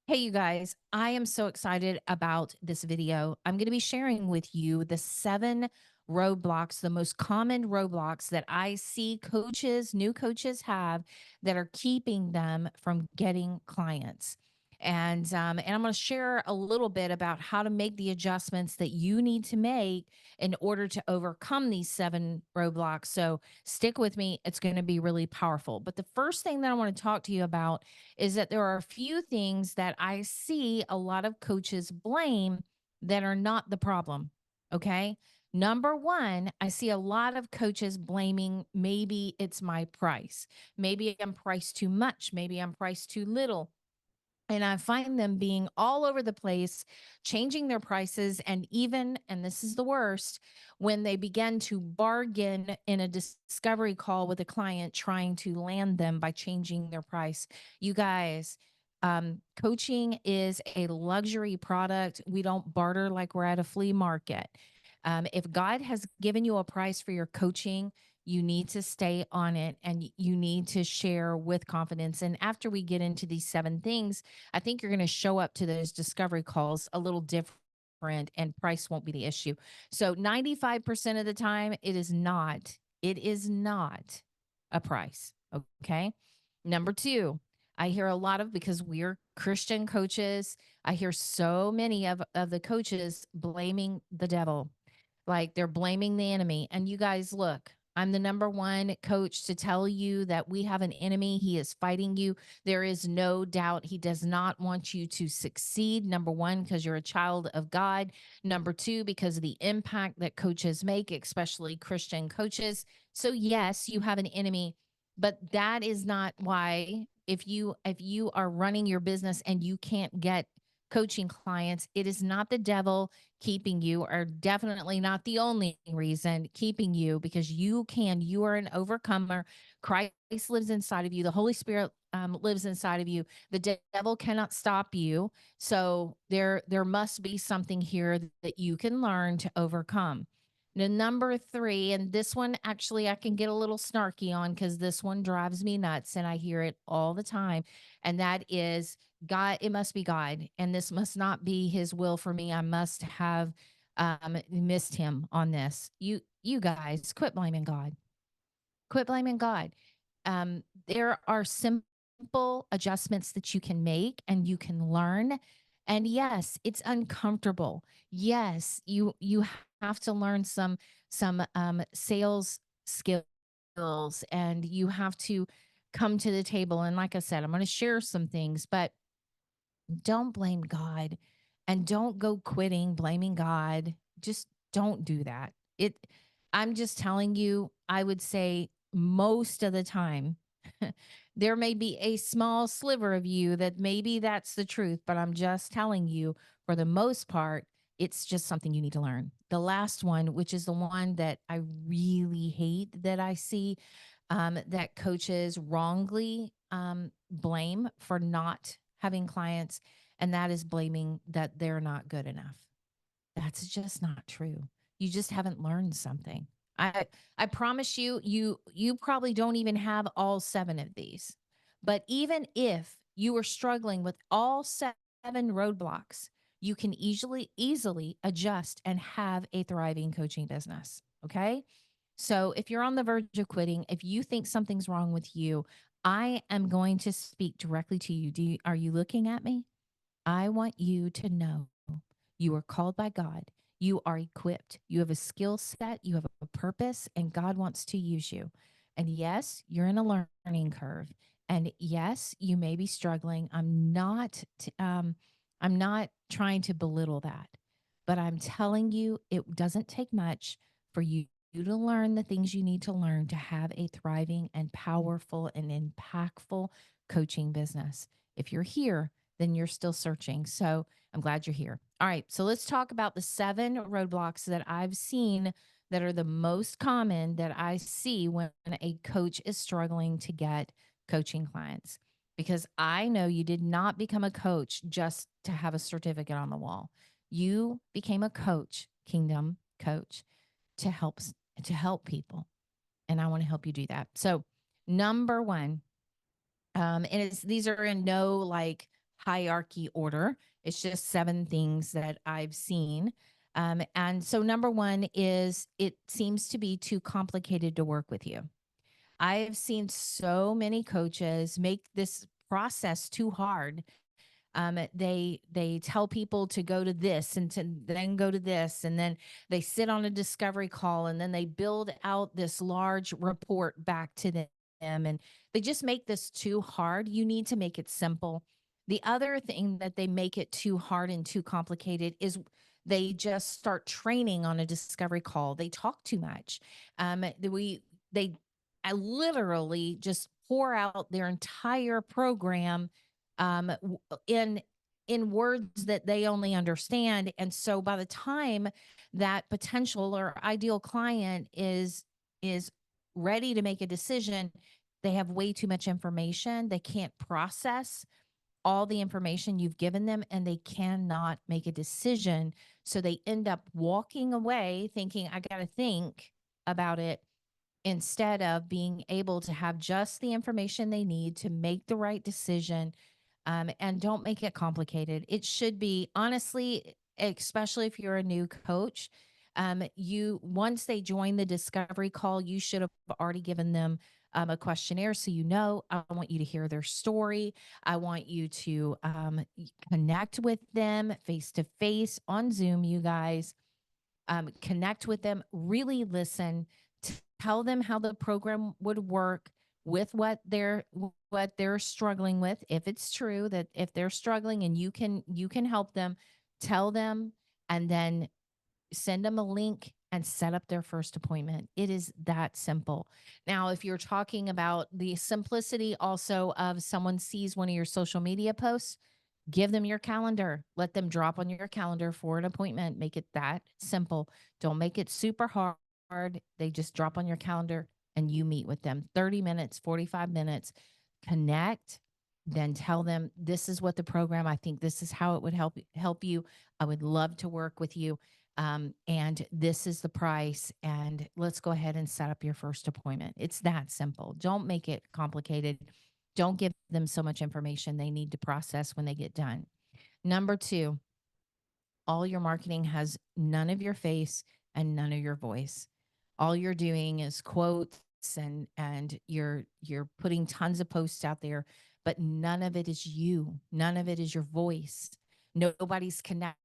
Hey, you guys, I am so excited about this video. I'm going to be sharing with you the 7 roadblocks, the most common roadblocks that I see coaches, new coaches have that are keeping them from getting clients. And I'm going to share a little bit about how to make the adjustments that you need to make in order to overcome these 7 roadblocks. So stick with me. It's going to be really powerful. But the first thing that I want to talk to you about is that there are a few things that I see a lot of coaches blame that are not the problem. Okay. Number one, I see a lot of coaches blaming maybe it's my price. Maybe I'm priced too much. Maybe I'm priced too little. And I find them being all over the place, changing their prices. And even, and this is the worst, when they begin to bargain in a discovery call with a client, trying to land them by changing their price. You guys, coaching is a luxury product. We don't barter like we're at a flea market. If God has given you a price for your coaching, you need to stay on it and you need to share with confidence. And after we get into these 7 things, I think you're going to show up to those discovery calls a little different and price won't be the issue. So 95% of the time, it is not a price. Okay. Number two, I hear a lot of, because we're Christian coaches, I hear so many of the coaches blaming the devil, like they're blaming the enemy. And you guys, look, I'm the number one coach to tell you that we have an enemy. He is fighting you. There is no doubt he does not want you to succeed. Number one, because you're a child of God. Number two, because of the impact that coaches make, especially Christian coaches. So yes, you have an enemy, but that is not why if you are running your business and you can't get coaching clients, it is not the devil keeping you, or definitely not the only reason keeping you, because you are an overcomer. Christ lives inside of you. The Holy Spirit lives inside of you. The devil cannot stop you. So there must be something here that you can learn to overcome. Now, number three, and this one actually I can get a little snarky on because this one drives me nuts and I hear it all the time. And that is, God, it must be God, and this must not be his will for me. I must have missed him on this. You guys, quit blaming God. Quit blaming God. There are simple adjustments that you can make and you can learn. And yes, it's uncomfortable. Yes, you have to learn some sales skills, and you have to come to the table. And like I said, I'm going to share some things, but don't blame God and don't go quitting blaming God. Just don't do that. I'm just telling you, I would say most of the time there may be a small sliver of you that maybe that's the truth, but I'm just telling you, for the most part, it's just something you need to learn. The last one, which is the one that I really hate that I see, that coaches wrongly blame for not having clients, and that is blaming that they're not good enough. That's just not true. You just haven't learned something. I I promise you, you probably don't even have all 7 of these. But even if you are struggling with all 7 roadblocks, you can easily adjust and have a thriving coaching business. Okay? So if you're on the verge of quitting, if you think something's wrong with you, I am going to speak directly to you. Are you looking at me? I want you to know you are called by God. You are equipped. You have a skill set. You have a purpose, and God wants to use you. And yes, you're in a learning curve. And yes, you may be struggling. I'm not trying to belittle that, but I'm telling you, it doesn't take much for you to learn the things you need to learn to have a thriving and powerful and impactful coaching business. If you're here, then you're still searching. So I'm glad you're here. All right. So let's talk about the 7 roadblocks that I've seen that are the most common that I see when a coach is struggling to get coaching clients. Because I know you did not become a coach just to have a certificate on the wall. You became a coach, kingdom coach, to help people. And I want to help you do that. So number one, and these are in no like hierarchy order. It's just 7 things that I've seen. And so number 1 is it seems to be too complicated to work with you. I've seen so many coaches make this process too hard. They tell people to go to this and to then go to this, and then they sit on a discovery call, and then they build out this large report back to them, and they just make this too hard. You need to make it simple. The other thing that they make it too hard and too complicated is they just start training on a discovery call. They talk too much. They I literally just pour out their entire program um, in words that they only understand. And so by the time that potential or ideal client is ready to make a decision, they have way too much information. They can't process all the information you've given them, and they cannot make a decision. So they end up walking away thinking, I got to think about it, instead of being able to have just the information they need to make the right decision. And don't make it complicated. It should be, honestly, especially if you're a new coach, you once they join the discovery call, you should have already given them a questionnaire. So, I want you to hear their story. I want you to connect with them face to face on Zoom, you guys. Connect with them, really listen, tell them how the program would work with what they're struggling with. If it's true that if they're struggling and you can help them, tell them, and then send them a link and set up their first appointment. It is that simple. Now, if you're talking about the simplicity also of someone sees one of your social media posts, give them your calendar. Let them drop on your calendar for an appointment. Make it that simple. Don't make it super hard. They just drop on your calendar and you meet with them. 30 minutes, 45 minutes. Connect, then tell them this is what the program, I think this is how it would help you. I would love to work with you. And this is the price. And let's go ahead and set up your first appointment. It's that simple. Don't make it complicated. Don't give them so much information they need to process when they get done. Number 2, all your marketing has none of your face and none of your voice. All you're doing is quotes, and you're putting tons of posts out there, but none of it is you. None of it is your voice. Nobody's connecting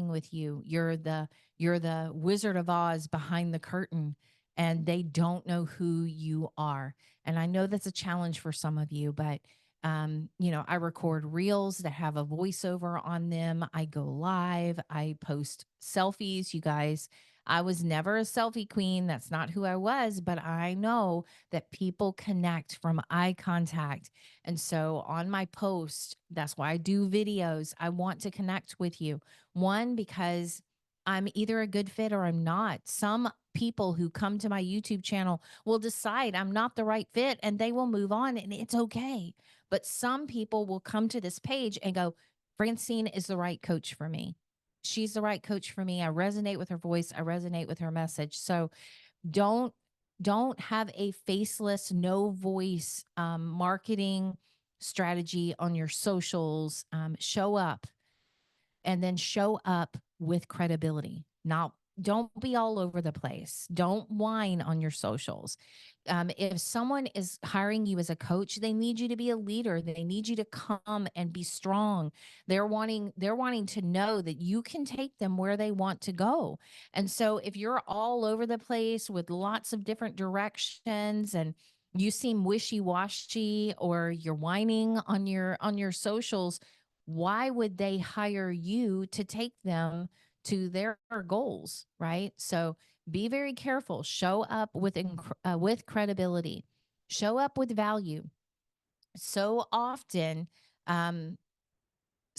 with you. You're the Wizard of Oz behind the curtain, and they don't know who you are. And I know that's a challenge for some of you, but I record reels that have a voiceover on them. I go live. I post selfies. You guys, I was never a selfie queen. That's not who I was, but I know that people connect from eye contact. And so on my post, that's why I do videos. I want to connect with you. One, because I'm either a good fit or I'm not. Some people who come to my YouTube channel will decide I'm not the right fit and they will move on, and it's okay. But some people will come to this page and go, Francine is the right coach for me. She's the right coach for me. I resonate with her voice. I resonate with her message. So don't don't have a faceless, no voice marketing strategy on your socials. Show up, and then show up with credibility. Not Don't be all over the place. Don't whine on your socials. If someone is hiring you as a coach, they need you to be a leader. They need you to come and be strong. They're wanting to know that you can take them where they want to go. And so if you're all over the place with lots of different directions, and you seem wishy-washy, or you're whining on your socials, why would they hire you to take them to their goals, right? So be very careful. Show up with credibility. Show up with value. So often, um,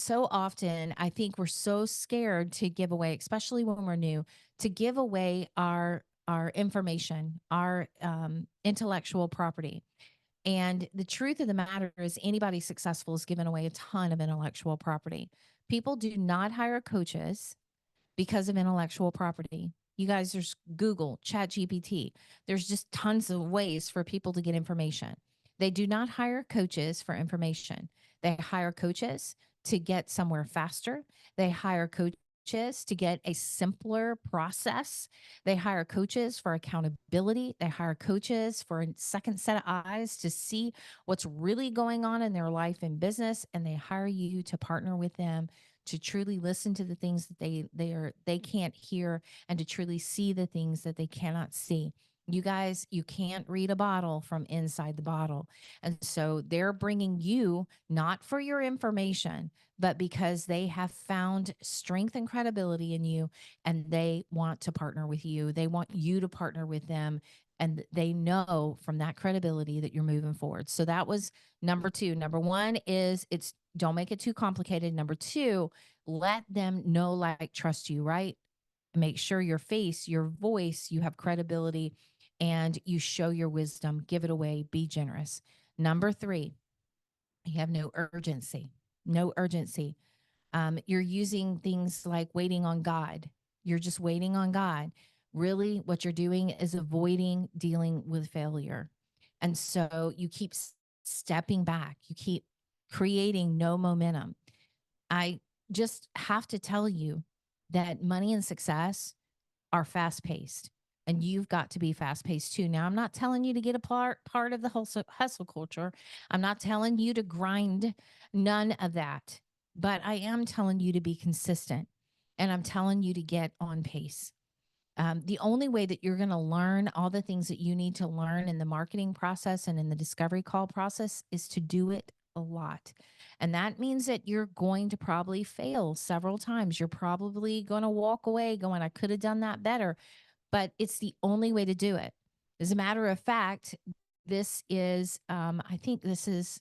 I think we're so scared to give away, especially when we're new, to give away our information, our intellectual property. And the truth of the matter is, anybody successful has given away a ton of intellectual property. People do not hire coaches because of intellectual property. You guys, there's Google, Chat GPT. There's just tons of ways for people to get information. They do not hire coaches for information. They hire coaches to get somewhere faster. They hire coaches to get a simpler process. They hire coaches for accountability. They hire coaches for a second set of eyes to see what's really going on in their life and business. And they hire you to partner with them to truly listen to the things that they can't hear, and to truly see the things that they cannot see. You guys, you can't read a bottle from inside the bottle. And so they're bringing you not for your information, but because they have found strength and credibility in you, and they want to partner with you. They want you to partner with them. And they know from that credibility that you're moving forward. So that was number two. Number one is it's don't make it too complicated. Number two, let them know, like, trust you, right? Make sure your face, your voice, you have credibility, and you show your wisdom. Give it away. Be generous. Number three, you have no urgency. No urgency. You're using things like waiting on God. You're just waiting on God. Really, what you're doing is avoiding dealing with failure. And so you keep stepping back. You keep creating no momentum. I just have to tell you that money and success are fast paced, and you've got to be fast paced too. Now, I'm not telling you to get a part of the hustle culture. I'm not telling you to grind, none of that. But I am telling you to be consistent, and I'm telling you to get on pace. The only way that you're going to learn all the things that you need to learn in the marketing process and in the discovery call process is to do it a lot. And that means that you're going to probably fail several times. You're probably going to walk away going, I could have done that better, but it's the only way to do it. As a matter of fact, this is, I think this is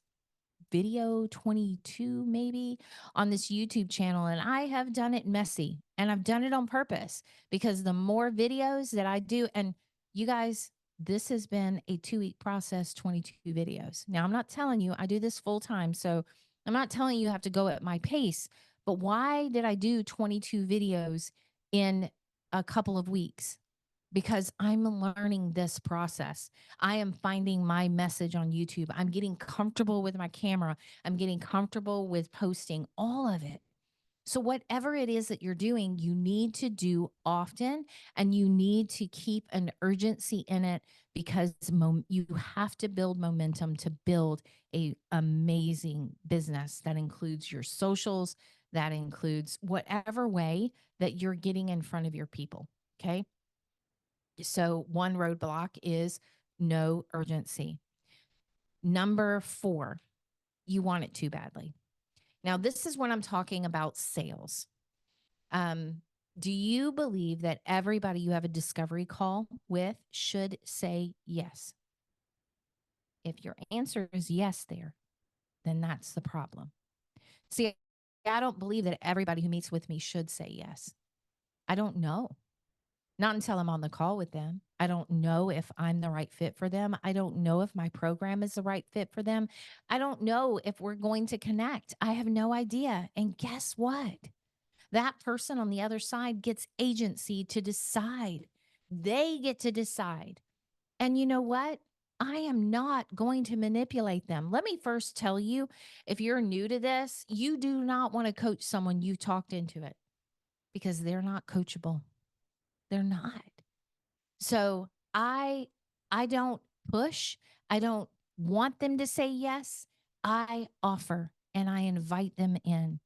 video 22 maybe on this YouTube channel, and I have done it messy, and I've done it on purpose, because the more videos that I do, and you guys, this has been a 2-week process, 22 videos. Now, I'm not telling you I do this full time, so I'm not telling you have to go at my pace, but why did I do 22 videos in a couple of weeks? Because I'm learning this process. I am finding my message on YouTube. I'm getting comfortable with my camera. I'm getting comfortable with posting all of it. So, whatever it is that you're doing, you need to do often, and you need to keep an urgency in it, because you have to build momentum to build a amazing business that includes your socials, that includes whatever way that you're getting in front of your people. Okay. So, one roadblock is no urgency. Number four, you want it too badly. Now, this is when I'm talking about sales. Um, do you believe that everybody you have a discovery call with should say yes? If your answer is yes there, then that's the problem. See, I don't believe that everybody who meets with me should say yes. I don't know. Not until I'm on the call with them. I don't know if I'm the right fit for them. I don't know if my program is the right fit for them. I don't know if we're going to connect. I have no idea. And guess what? That person on the other side gets agency to decide. They get to decide. And you know what? I am not going to manipulate them. Let me first tell you, if you're new to this, you do not want to coach someone you talked into it, because they're not coachable. They're not. So I don't push. I don't want them to say yes. I offer and I invite them in.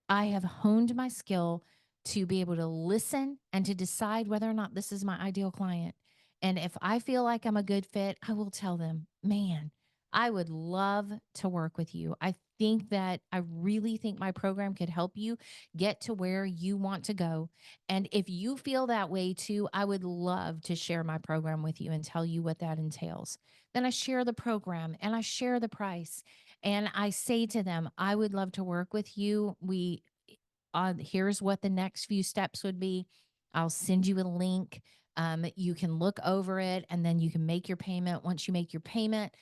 I have honed my skill to be able to listen and to decide whether or not this is my ideal client. And if I feel like I'm a good fit, I will tell them, man, I would love to work with you. I really think my program could help you get to where you want to go. And if you feel that way too, I would love to share my program with you and tell you what that entails. Then I share the program and I share the price. And I say to them, I would love to work with you. Here's what the next few steps would be. I'll send you a link. You can look over it, and then you can make your payment. Once you make your payment,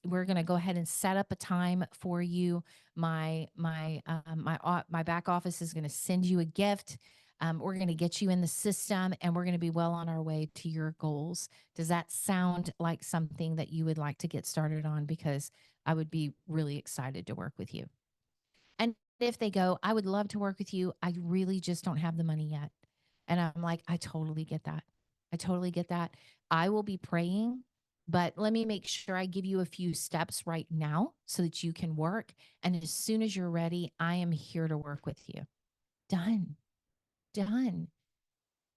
we're going to go ahead and set up a time for you. My back office is going to send you a gift. We're going to get you in the system and we're going to be well on our way to your goals. Does that sound like something that you would like to get started on? Because I would be really excited to work with you. And if they go, I would love to work with you, I really just don't have the money yet. And I'm like, I totally get that. I totally get that. I will be praying, but let me make sure I give you a few steps right now so that you can work. And as soon as you're ready, I am here to work with you. Done. Done.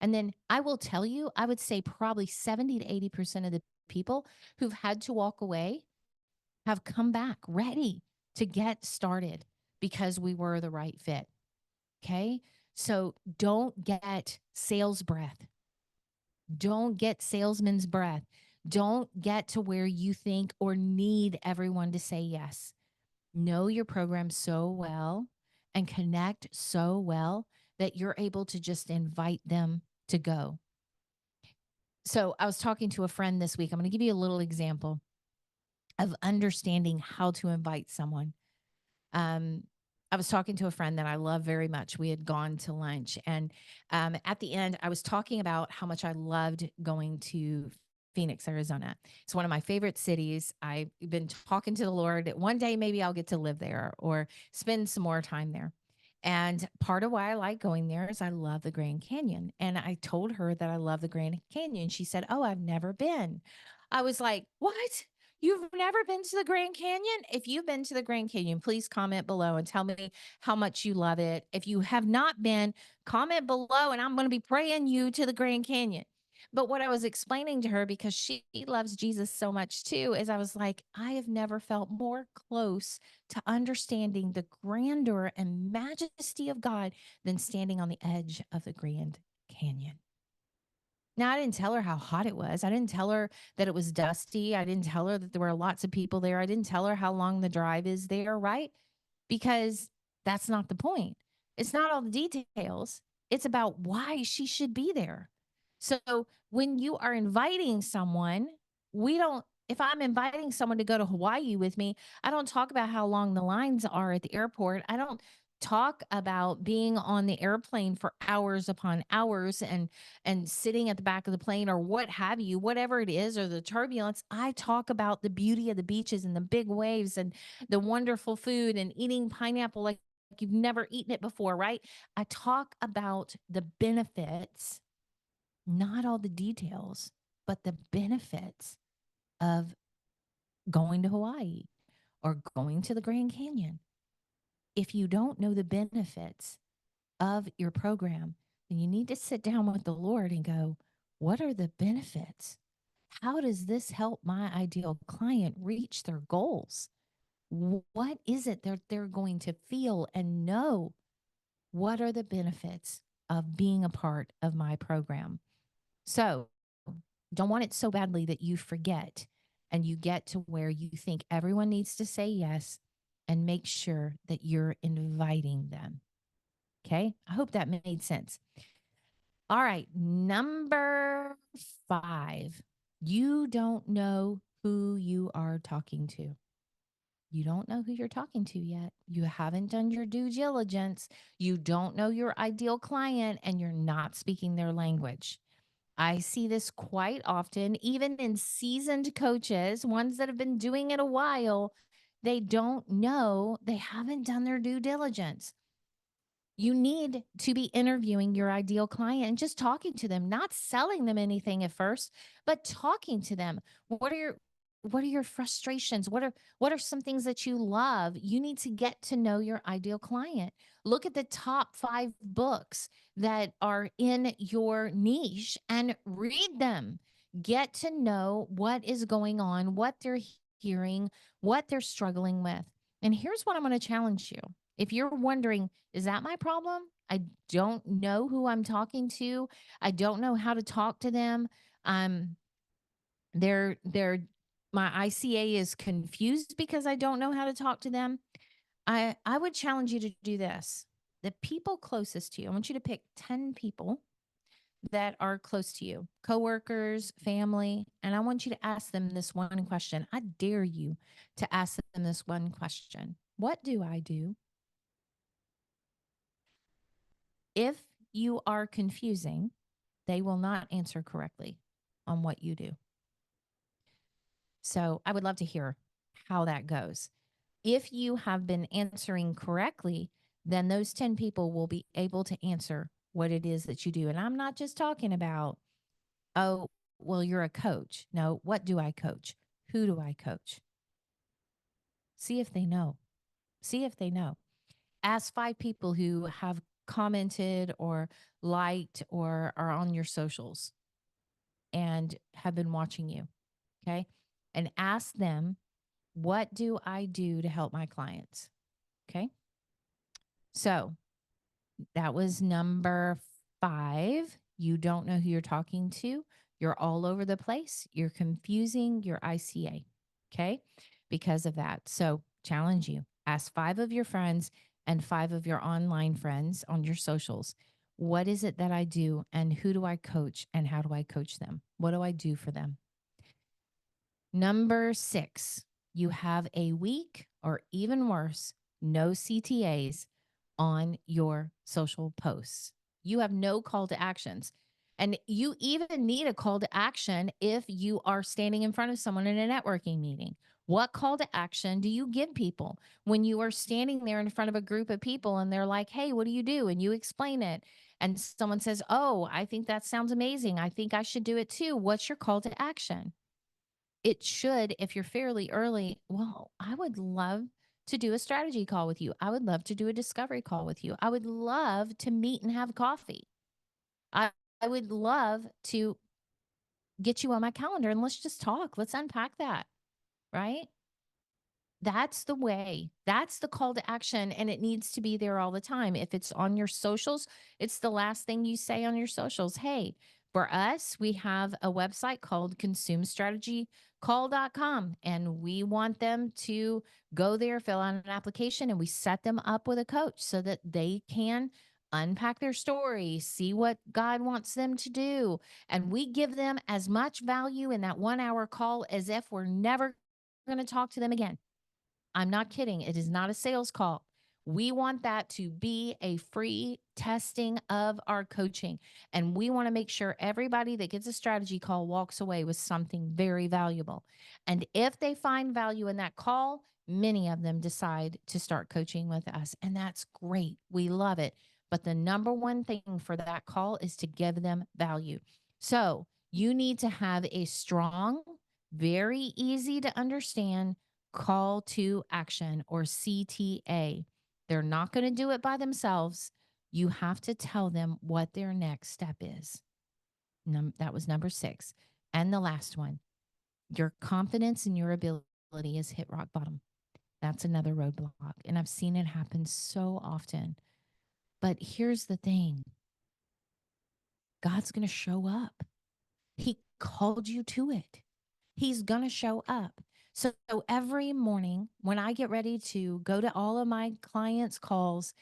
And then I will tell you, I would say probably 70 to 80% of the people who've had to walk away have come back ready to get started because we were the right fit. Okay. So don't get sales breath. Don't get salesman's breath. Don't get to where you think or need everyone to say yes. Know your program so well and connect so well that you're able to just invite them to go. So I was talking to a friend this week. I'm going to give you a little example of understanding how to invite someone. Um, I was talking to a friend that I love very much. We had gone to lunch, and at the end, I was talking about how much I loved going to Phoenix, Arizona. It's one of my favorite cities. I've been talking to the Lord. One day, maybe I'll get to live there or spend some more time there. And part of why I like going there is I love the Grand Canyon. And I told her that I love the Grand Canyon. She said, "Oh, I've never been." I was like, "What? You've never been to the Grand Canyon?" If you've been to the Grand Canyon, please comment below and tell me how much you love it. If you have not been, comment below and I'm going to be praying you to the Grand Canyon. But what I was explaining to her, because she loves Jesus so much too, is I was like, I have never felt more close to understanding the grandeur and majesty of God than standing on the edge of the Grand Canyon. Now, I didn't tell her how hot it was. I didn't tell her that it was dusty. I didn't tell her that there were lots of people there. I didn't tell her how long the drive is there, right? Because that's not the point. It's not all the details. It's about why she should be there. So when you are inviting someone, if I'm inviting someone to go to Hawaii with me, I don't talk about how long the lines are at the airport. I don't talk about being on the airplane for hours upon hours and sitting at the back of the plane or what have you, whatever it is, or the turbulence. I talk about the beauty of the beaches and the big waves and the wonderful food and eating pineapple like you've never eaten it before, right? I talk about the benefits, not all the details, but the benefits of going to Hawaii or going to the Grand Canyon. If you don't know the benefits of your program, then you need to sit down with the Lord and go, what are the benefits? How does this help my ideal client reach their goals? What is it that they're going to feel and know? What are the benefits of being a part of my program? So, don't want it so badly that you forget and you get to where you think everyone needs to say yes, and make sure that you're inviting them. Okay. I hope that made sense. All right. Number 5, you don't know who you are talking to. You don't know who you're talking to yet. You haven't done your due diligence. You don't know your ideal client and you're not speaking their language. I see this quite often, even in seasoned coaches, ones that have been doing it a while. They don't know, they haven't done their due diligence. You need to be interviewing your ideal client and just talking to them, not selling them anything at first, but talking to them. What are your frustrations? What are some things that you love? You need to get to know your ideal client. Look at the top 5 books that are in your niche and read them. Get to know what is going on, what they're hearing, what they're struggling with. And here's what I'm going to challenge you. If you're wondering, is that my problem? I don't know who I'm talking to. I don't know how to talk to them. Um, they're my ICA is confused because I don't know how to talk to them. I would challenge you to do this. The people closest to you, I want you to pick 10 people that are close to you, coworkers, family, and I want you to ask them this one question. I dare you to ask them this one question. What do I do? If you are confusing, they will not answer correctly on what you do. So I would love to hear how that goes. If you have been answering correctly, then those 10 people will be able to answer what it is that you do. And I'm not just talking about, oh, well, you're a coach. No, what do I coach? Who do I coach? See if they know. See if they know. Ask 5 people who have commented or liked or are on your socials and have been watching you. Okay. And ask them, what do I do to help my clients? Okay. So that was number 5. You don't know who you're talking to. You're all over the place. You're confusing your ICA. Okay. Because of that. So challenge you. Ask 5 of your friends and 5 of your online friends on your socials. What is it that I do and who do I coach and how do I coach them? What do I do for them? Number 6, you have a week or even worse, no CTAs on your social posts. You have no call to actions. And you even need a call to action if you are standing in front of someone in a networking meeting. What call to action do you give people when you are standing there in front of a group of people and they're like, hey, what do you do? And you explain it. And someone says, oh, I think that sounds amazing. I think I should do it too. What's your call to action? It should, if you're fairly early, well, I would love to do a strategy call with you. I would love to do a discovery call with you. I would love to meet and have coffee. I, I would love to get you on my calendar and let's just talk. Let's unpack that, right? That's the way. That's the call to action. And it needs to be there all the time. If it's on your socials, it's the last thing you say on your socials. Hey, for us, we have a website called consumestrategycall.com, and we want them to go there, fill out an application, and we set them up with a coach so that they can unpack their story, see what God wants them to do. And we give them as much value in that 1 hour call as if we're never going to talk to them again. I'm not kidding. It is not a sales call. We want that to be a free testing of our coaching. And we want to make sure everybody that gets a strategy call walks away with something very valuable. And if they find value in that call, many of them decide to start coaching with us. And that's great. We love it. But the number one thing for that call is to give them value. So you need to have a strong, very easy to understand call to action or CTA. They're not going to do it by themselves. You have to tell them what their next step is. That was number 6. And the last one, your confidence in your ability has hit rock bottom. That's another roadblock. And I've seen it happen so often. But here's the thing, God's going to show up. He called you to it. He's going to show up. So every morning when I get ready to go to all of my clients' calls,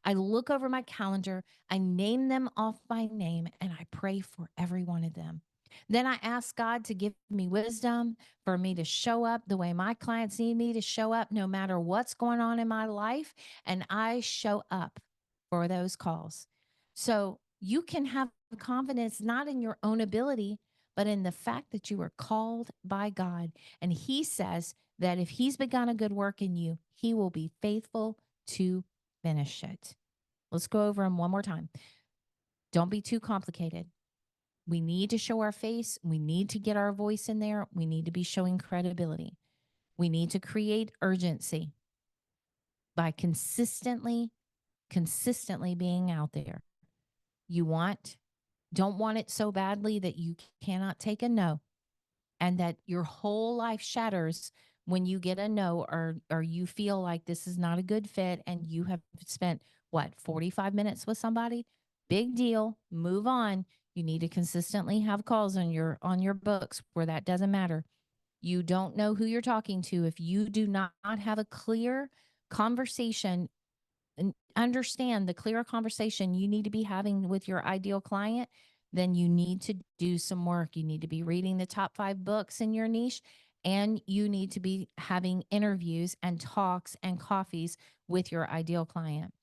I look over my calendar, I name them off by name, and I pray for every one of them. Then I ask God to give me wisdom for me to show up the way my clients need me to show up, no matter what's going on in my life. And I show up for those calls. So you can have confidence not in your own ability, but in the fact that you were called by God. And He says that if He's begun a good work in you, He will be faithful to finish it. Let's go over them one more time. Don't be too complicated. We need to show our face. We need to get our voice in there. We need to be showing credibility. We need to create urgency by consistently being out there. Don't want it so badly that you cannot take a no and that your whole life shatters when you get a no, or you feel like this is not a good fit and you have spent 45 minutes with somebody. Big deal. Move on. You need to consistently have calls on your books where that doesn't matter. You don't know who you're talking to if you do not have a clear conversation and understand the clear conversation you need to be having with your ideal client. Then you need to do some work. You need to be reading the top 5 books in your niche, and you need to be having interviews and talks and coffees with your ideal client.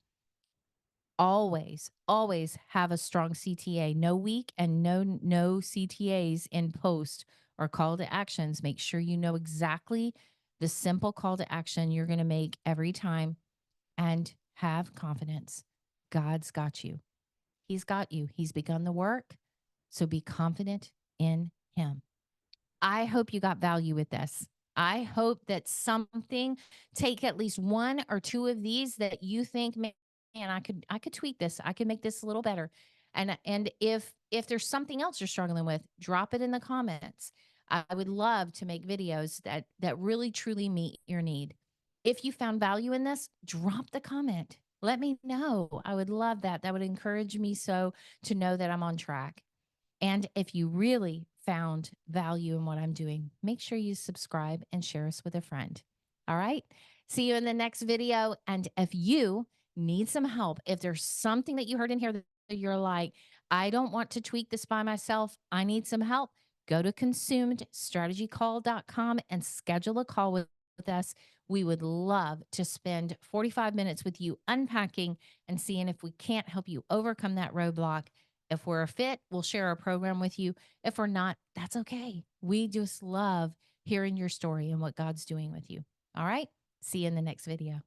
Always, always have a strong CTA. No weak and no CTAs in post or call to actions. Make sure you know exactly the simple call to action you're going to make every time, and have confidence. God's got you. He's got you. He's begun the work. So be confident in him. I hope you got value with this. I hope that something, take at least one or two of these that you think, man, I could tweak this. I could make this a little better. And if there's something else you're struggling with, drop it in the comments. I would love to make videos that really truly meet your need. If you found value in this, drop the comment. Let me know. I would love that. That would encourage me so to know that I'm on track. And if you really found value in what I'm doing, make sure you subscribe and share us with a friend. All right. See you in the next video. And if you need some help, if there's something that you heard in here that you're like, I don't want to tweak this by myself, I need some help, go to consumedstrategycall.com and schedule a call with us. We would love to spend 45 minutes with you unpacking and seeing if we can't help you overcome that roadblock. If we're a fit, we'll share our program with you. If we're not, that's okay. We just love hearing your story and what God's doing with you. All right. See you in the next video.